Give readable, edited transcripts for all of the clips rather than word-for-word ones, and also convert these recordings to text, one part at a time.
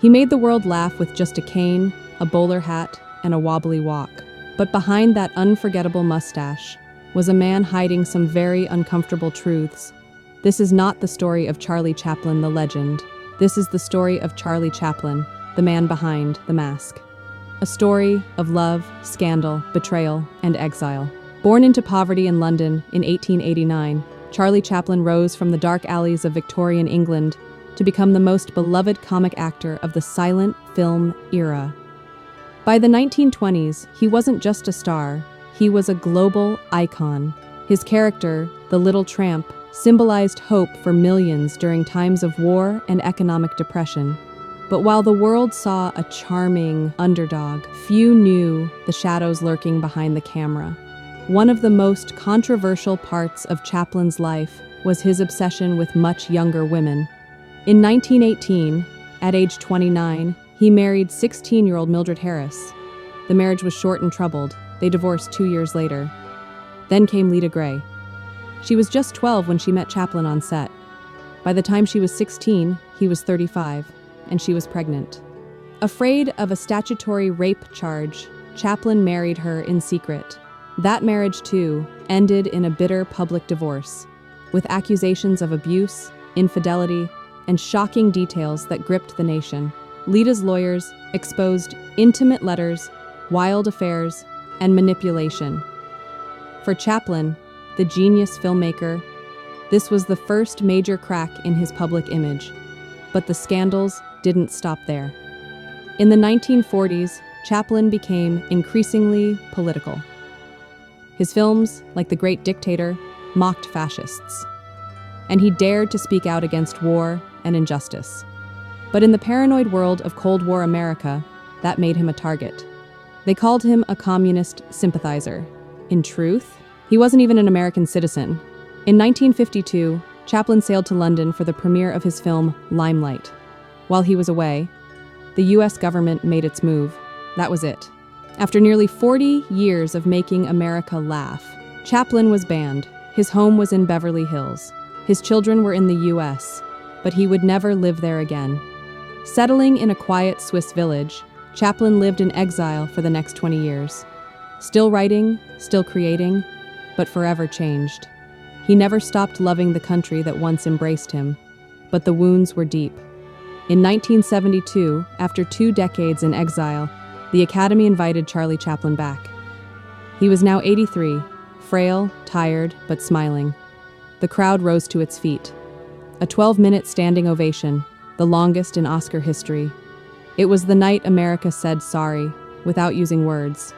He made the world laugh with just a cane, a bowler hat, and a wobbly walk. But behind that unforgettable mustache was a man hiding some very uncomfortable truths. This is not the story of Charlie Chaplin, the legend. This is the story of Charlie Chaplin, the man behind the mask. A story of love, scandal, betrayal, and exile. Born into poverty in London in 1889, Charlie Chaplin rose from the dark alleys of Victorian England to become the most beloved comic actor of the silent film era. By the 1920s, he wasn't just a star, he was a global icon. His character, the Little Tramp, symbolized hope for millions during times of war and economic depression. But while the world saw a charming underdog, few knew the shadows lurking behind the camera. One of the most controversial parts of Chaplin's life was his obsession with much younger women. In 1918, at age 29, he married 16-year-old Mildred Harris. The marriage was short and troubled. They divorced 2 years later. Then came Lita Gray. She was just 12 when she met Chaplin on set. By the time she was 16, he was 35, and she was pregnant. Afraid of a statutory rape charge, Chaplin married her in secret. That marriage, too, ended in a bitter public divorce, with accusations of abuse, infidelity, and shocking details that gripped the nation. Lita's lawyers exposed intimate letters, wild affairs, and manipulation. For Chaplin, the genius filmmaker, this was the first major crack in his public image. But the scandals didn't stop there. In the 1940s, Chaplin became increasingly political. His films, like The Great Dictator, mocked fascists. And he dared to speak out against war and injustice. But in the paranoid world of Cold War America, that made him a target. They called him a communist sympathizer. In truth, he wasn't even an American citizen. In 1952, Chaplin sailed to London for the premiere of his film Limelight. While he was away, the U.S. government made its move. That was it. After nearly 40 years of making America laugh, Chaplin was banned. His home was in Beverly Hills. His children were in the U.S., but he would never live there again. Settling in a quiet Swiss village, Chaplin lived in exile for the next 20 years. Still writing, still creating, but forever changed. He never stopped loving the country that once embraced him, but the wounds were deep. In 1972, after 2 decades in exile, the Academy invited Charlie Chaplin back. He was now 83, frail, tired, but smiling. The crowd rose to its feet. A 12-minute standing ovation, the longest in Oscar history. It was the night America said sorry, without using words.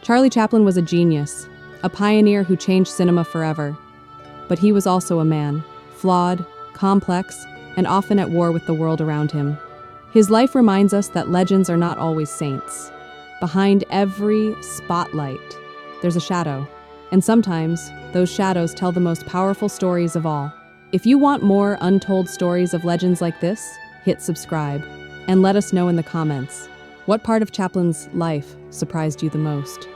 Charlie Chaplin was a genius, a pioneer who changed cinema forever. But he was also a man, flawed, complex, and often at war with the world around him. His life reminds us that legends are not always saints. Behind every spotlight, there's a shadow. And sometimes, those shadows tell the most powerful stories of all. If you want more untold stories of legends like this, hit subscribe. And let us know in the comments, what part of Chaplin's life surprised you the most?